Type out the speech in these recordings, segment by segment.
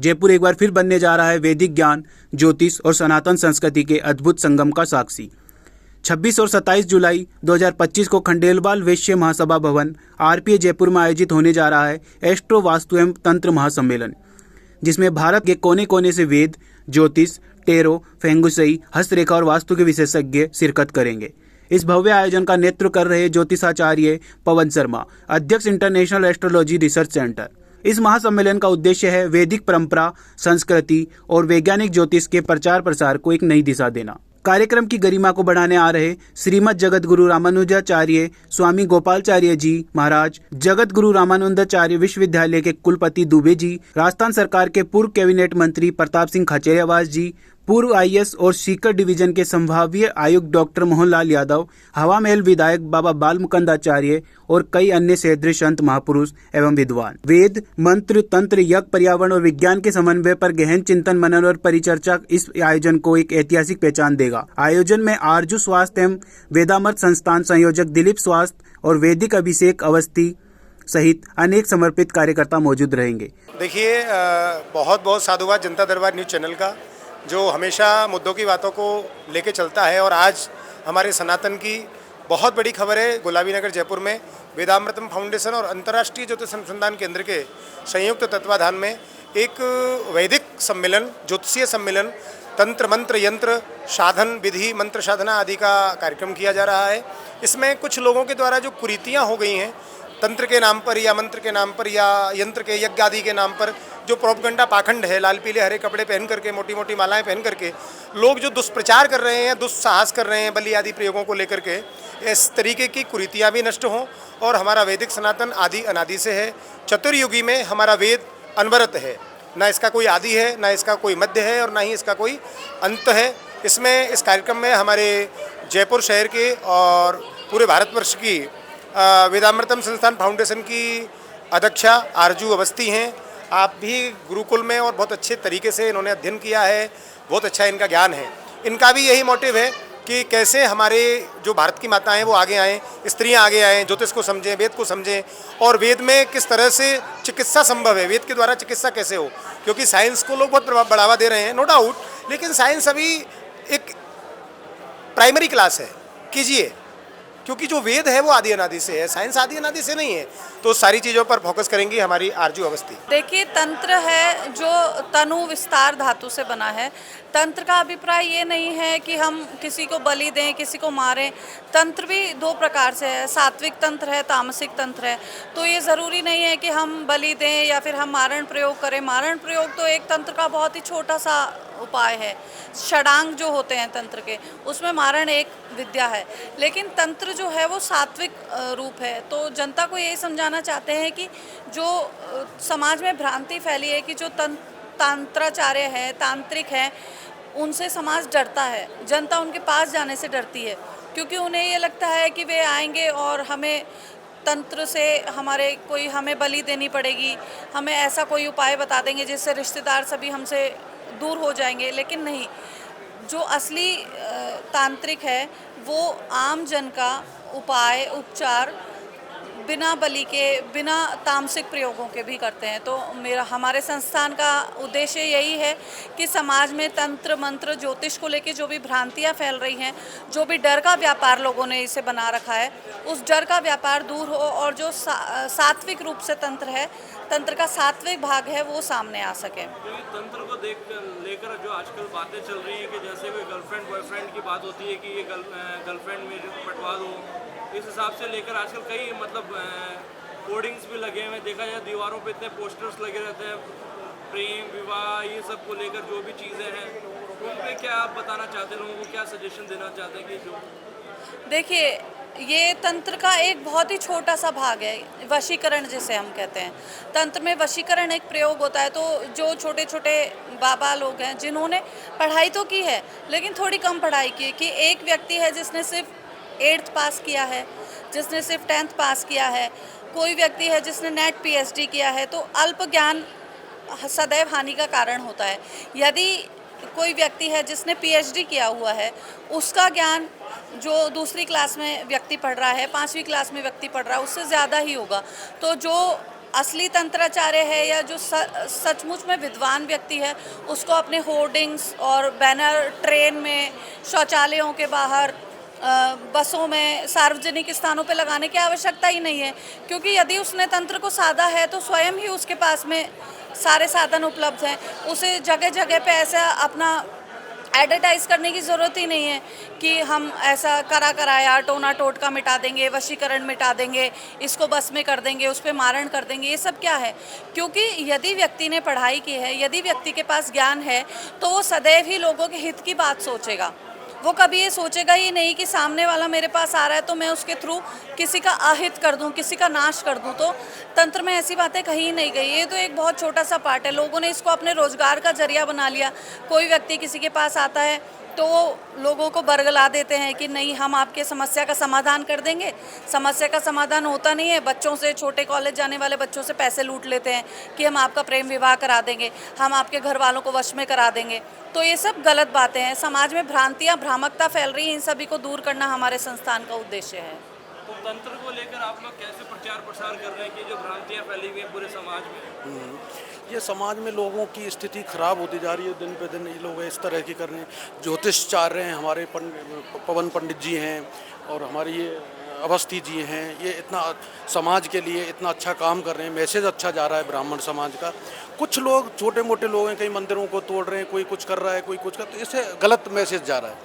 जयपुर एक बार फिर बनने जा रहा है वैदिक ज्ञान, ज्योतिष और सनातन संस्कृति के अद्भुत संगम का साक्षी। 26 और 27 जुलाई 2025 को खंडेलवाल वैश्य महासभा भवन आरपीए जयपुर में आयोजित होने जा रहा है एस्ट्रो वास्तु एवं तंत्र महासम्मेलन, जिसमें भारत के कोने कोने से वेद, ज्योतिष, टेरो, फेंगुसई, हस्तरेखा और वास्तु के विशेषज्ञ शिरकत करेंगे। इस भव्य आयोजन का नेतृत्व कर रहे ज्योतिषाचार्य पवन शर्मा, अध्यक्ष इंटरनेशनल एस्ट्रोलॉजी रिसर्च सेंटर। इस महासम्मेलन का उद्देश्य है वैदिक परंपरा, संस्कृति और वैज्ञानिक ज्योतिष के प्रचार प्रसार को एक नई दिशा देना। कार्यक्रम की गरिमा को बढ़ाने आ रहे श्रीमद जगत गुरु रामानुजाचार्य स्वामी गोपालचार्य जी महाराज, जगत गुरु रामानंदाचार्य विश्वविद्यालय के कुलपति दुबे जी, राजस्थान सरकार के पूर्व कैबिनेट मंत्री प्रताप सिंह खचेरियावास जी, पूर्व आईएएस और सीकर डिवीजन के संभागीय आयुक्त डॉक्टर मोहनलाल यादव, हवा महल विधायक बाबा बाल मुकुंदाचार्य और कई अन्य सैद्री संत महापुरुष एवं विद्वान। वेद, मंत्र, तंत्र, यज्ञ, पर्यावरण और विज्ञान के समन्वय पर गहन चिंतन, मनन और परिचर्चा इस आयोजन को एक ऐतिहासिक पहचान देगा। आयोजन में आरजू स्वास्थ्य एवं वेदामृत संस्थान संयोजक दिलीप स्वास्थ्य और वैदिक अभिषेक अवस्थी सहित अनेक समर्पित कार्यकर्ता मौजूद रहेंगे। देखिए, बहुत बहुत साधुवाद जनता दरबार न्यूज़ चैनल का, जो हमेशा मुद्दों की बातों को लेके चलता है। और आज हमारे सनातन की बहुत बड़ी खबर है। गुलाबी नगर जयपुर में वेदामृतम फाउंडेशन और अंतर्राष्ट्रीय ज्योतिष अनुसंधान केंद्र के संयुक्त तत्वाधान में एक वैदिक सम्मेलन, ज्योतिषीय सम्मेलन, तंत्र, मंत्र, यंत्र, साधन, विधि, मंत्र साधना आदि का कार्यक्रम किया जा रहा है। इसमें कुछ लोगों के द्वारा जो कुरीतियाँ हो गई हैं, तंत्र के नाम पर या मंत्र के नाम पर या यंत्र के, यज्ञ आदि के नाम पर जो प्रोपगंडा पाखंड है, लाल पीले हरे कपड़े पहन करके, मोटी मोटी मालाएं पहन करके लोग जो दुष्प्रचार कर रहे हैं, दुस्साहस कर रहे हैं बलि आदि प्रयोगों को लेकर के, इस तरीके की कुरीतियाँ भी नष्ट हों। और हमारा वैदिक सनातन आदि अनादि से है। चतुर्युगी में हमारा वेद अनवरत है, ना इसका कोई आदि है, ना इसका कोई मध्य है और ना ही इसका कोई अंत है। इसमें इस कार्यक्रम में हमारे जयपुर शहर के और पूरे भारतवर्ष की वेदामृतम संस्थान फाउंडेशन की अध्यक्षा आरजू अवस्थी हैं। आप भी गुरुकुल में और बहुत अच्छे तरीके से इन्होंने अध्ययन किया है, बहुत अच्छा इनका ज्ञान है। इनका भी यही मोटिव है कि कैसे हमारे जो भारत की माताएं हैं वो आगे आएँ, स्त्रियां आगे आएँ, ज्योतिष को समझें, वेद को समझें और वेद में किस तरह से चिकित्सा संभव है, वेद के द्वारा चिकित्सा कैसे हो। क्योंकि साइंस को लोग बहुत बढ़ावा दे रहे हैं, नो डाउट, लेकिन साइंस अभी एक प्राइमरी क्लास है, कीजिए, क्योंकि जो वेद है वो आदि अनादि से है, साइंस आदि अनादि से नहीं है। तो सारी चीज़ों पर फोकस करेंगी हमारी आरजू अवस्थी। देखिए, तंत्र है जो तनु विस्तार धातु से बना है। तंत्र का अभिप्राय ये नहीं है कि हम किसी को बलि दें, किसी को मारें। तंत्र भी दो प्रकार से है, सात्विक तंत्र है, तामसिक तंत्र है। तो ये ज़रूरी नहीं है कि हम बलि दें या फिर हम मारण प्रयोग करें। मारण प्रयोग तो एक तंत्र का बहुत ही छोटा सा उपाय है। षडांग जो होते हैं तंत्र के, उसमें मारण एक विद्या है, लेकिन तंत्र जो है वो सात्विक रूप है। तो जनता को यही समझाना चाहते हैं कि जो समाज में भ्रांति फैली है कि जो तंत्राचार्य है, तांत्रिक है, उनसे समाज डरता है, जनता उनके पास जाने से डरती है, क्योंकि उन्हें ये लगता है कि वे आएंगे और हमें तंत्र से हमें बलि देनी पड़ेगी, हमें ऐसा कोई उपाय बता देंगे जिससे रिश्तेदार सभी हमसे दूर हो जाएंगे। लेकिन नहीं, जो असली तांत्रिक है वो आम जन का उपाय, उपचार बिना बलि के, बिना तामसिक प्रयोगों के भी करते हैं। तो हमारे संस्थान का उद्देश्य यही है कि समाज में तंत्र, मंत्र, ज्योतिष को लेके जो भी भ्रांतियां फैल रही हैं, जो भी डर का व्यापार लोगों ने इसे बना रखा है, उस डर का व्यापार दूर हो और जो सात्विक रूप से तंत्र है, तंत्र का सात्विक भाग है, वो सामने आ सके। तंत्र को लेकर जो आजकल बातें चल रही हैं कि जैसे कोई गर्लफ्रेंड बॉयफ्रेंड की बात होती है कि ये गर्लफ्रेंड मेरे को पटवा दो, इस हिसाब से लेकर आजकल कई कोडिंग्स भी लगे हुए हैं। देखा जाए दीवारों पे इतने पोस्टर्स लगे रहते हैं, प्रेम, विवाह, ये सब को लेकर जो भी चीज़ें हैं, उन पे क्या आप बताना चाहते हैं, लोगों को क्या सजेशन देना चाहते हैं? कि जो देखिए, ये तंत्र का एक बहुत ही छोटा सा भाग है, वशीकरण जिसे हम कहते हैं। तंत्र में वशीकरण एक प्रयोग होता है। तो जो छोटे छोटे बाबा लोग हैं जिन्होंने पढ़ाई तो की है लेकिन थोड़ी कम पढ़ाई की है, कि एक व्यक्ति है जिसने सिर्फ 8th पास किया है, जिसने सिर्फ 10th पास किया है, कोई व्यक्ति है जिसने नेट PhD किया है, तो अल्प ज्ञान सदैव हानि का कारण होता है। यदि कोई व्यक्ति है जिसने PhD किया हुआ है, उसका ज्ञान जो दूसरी क्लास में व्यक्ति पढ़ रहा है, 5वीं क्लास में व्यक्ति पढ़ रहा है, उससे ज़्यादा ही होगा। तो जो असली तंत्राचार्य है या जो सचमुच में विद्वान व्यक्ति है, उसको अपने होर्डिंग्स और बैनर ट्रेन में, शौचालयों के बाहर, बसों में, सार्वजनिक स्थानों पे लगाने की आवश्यकता ही नहीं है, क्योंकि यदि उसने तंत्र को साधा है तो स्वयं ही उसके पास में सारे साधन उपलब्ध हैं। उसे जगह जगह पे ऐसा अपना एडवर्टाइज करने की ज़रूरत ही नहीं है कि हम ऐसा कराया टोना टोटका मिटा देंगे, वशीकरण मिटा देंगे, इसको बस में कर देंगे, उस पर मारण कर देंगे। ये सब क्या है? क्योंकि यदि व्यक्ति ने पढ़ाई की है, यदि व्यक्ति के पास ज्ञान है, तो वो सदैव ही लोगों के हित की बात सोचेगा। वो कभी ये सोचेगा ही नहीं कि सामने वाला मेरे पास आ रहा है तो मैं उसके थ्रू किसी का अहित कर दूं, किसी का नाश कर दूं। तो तंत्र में ऐसी बातें कहीं नहीं गई। ये तो एक बहुत छोटा सा पार्ट है। लोगों ने इसको अपने रोजगार का जरिया बना लिया। कोई व्यक्ति किसी के पास आता है तो लोगों को बरगला देते हैं कि नहीं, हम आपके समस्या का समाधान कर देंगे। समस्या का समाधान होता नहीं है। बच्चों से, छोटे कॉलेज जाने वाले बच्चों से पैसे लूट लेते हैं कि हम आपका प्रेम विवाह करा देंगे, हम आपके घर वालों को वश में करा देंगे। तो ये सब गलत बातें हैं। समाज में भ्रांतियाँ, भ्रामकता फैल रही है, इन सभी को दूर करना हमारे संस्थान का उद्देश्य है। तो तंत्र को लेकर आप लोग कैसे प्रचार प्रसार कर रहे हैं कि जो भ्रांतियाँ फैली हुई हैं पूरे समाज में? ये समाज में लोगों की स्थिति खराब होती जा रही है दिन पे दिन। ये लोग इस तरह की कर रहे हैं। ज्योतिषाचार्य हैं, हमारे पवन पंडित जी हैं और हमारे ये अवस्थी जी हैं, ये इतना समाज के लिए इतना अच्छा काम कर रहे हैं। मैसेज अच्छा जा रहा है ब्राह्मण समाज का। कुछ लोग, छोटे मोटे लोग हैं, कई मंदिरों को तोड़ रहे हैं, कोई कुछ कर रहा है, कोई कुछ कर, तो इससे गलत मैसेज जा रहा है।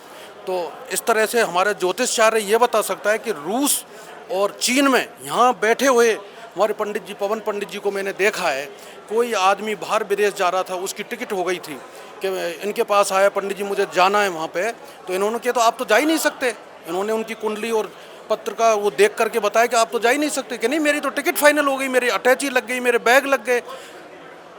तो इस तरह से हमारा ज्योतिषाचार्य ये बता सकता है कि रूस और चीन में यहाँ बैठे हुए हमारे पंडित जी, पवन पंडित जी को मैंने देखा है। कोई आदमी बाहर विदेश जा रहा था, उसकी टिकट हो गई थी कि इनके पास आया, पंडित जी मुझे जाना है वहाँ पे। तो इन्होंने किया, तो आप तो जा ही नहीं सकते। इन्होंने उनकी कुंडली और पत्र का वो देख करके बताया कि आप तो जा ही नहीं सकते। कि नहीं, मेरी तो टिकट फाइनल हो गई, मेरी अटैची लग गई, मेरे बैग लग गए।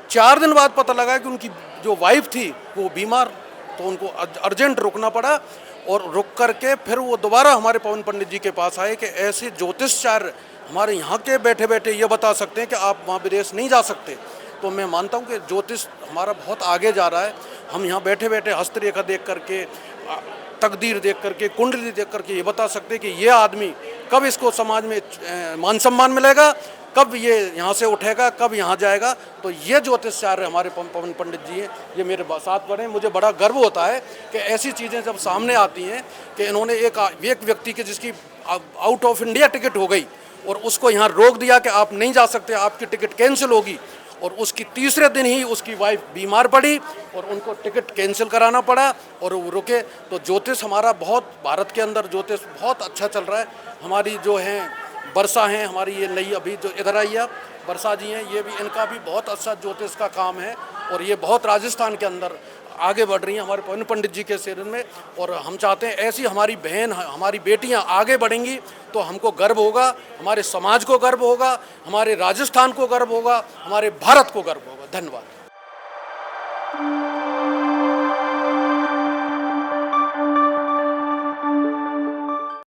4 दिन बाद पता लगा कि उनकी जो वाइफ थी वो बीमार, तो उनको अर्जेंट रुकना पड़ा। और रुक करके फिर वो दोबारा हमारे पवन पंडित जी के पास आए कि ऐसे ज्योतिषाचार्य हमारे यहाँ के बैठे बैठे ये बता सकते हैं कि आप वहाँ विदेश नहीं जा सकते। तो मैं मानता हूँ कि ज्योतिष हमारा बहुत आगे जा रहा है। हम यहाँ बैठे बैठे हस्तरेखा देख करके, तकदीर देख करके, कुंडली देख करके ये बता सकते हैं कि ये आदमी कब इसको समाज में मान सम्मान मिलेगा, कब ये यहाँ से उठेगा, कब यहाँ जाएगा। तो ये ज्योतिषाचार्य हमारे पवन पंडित जी हैं, ये मेरे साथ पढ़े। मुझे बड़ा गर्व होता है कि ऐसी चीज़ें जब सामने आती हैं कि इन्होंने एक व्यक्ति की जिसकी आउट ऑफ इंडिया टिकट हो गई और उसको यहाँ रोक दिया कि आप नहीं जा सकते, आपकी टिकट कैंसिल होगी। और उसकी तीसरे दिन ही उसकी वाइफ बीमार पड़ी और उनको टिकट कैंसिल कराना पड़ा और वो रुके। तो ज्योतिष हमारा बहुत, भारत के अंदर ज्योतिष बहुत अच्छा चल रहा है। हमारी जो हैं वर्षा हैं, हमारी ये नई अभी जो इधर आई है वर्षा जी हैं, ये भी, इनका भी बहुत अच्छा ज्योतिष का काम है और ये बहुत राजस्थान के अंदर आगे बढ़ रही हैं हमारे पवन पंडित जी के शरण में। और हम चाहते हैं ऐसी हमारी बहन, हमारी बेटियां आगे बढ़ेंगी तो हमको गर्व होगा, हमारे समाज को गर्व होगा, हमारे राजस्थान को गर्व होगा, हमारे भारत को गर्व होगा। धन्यवाद।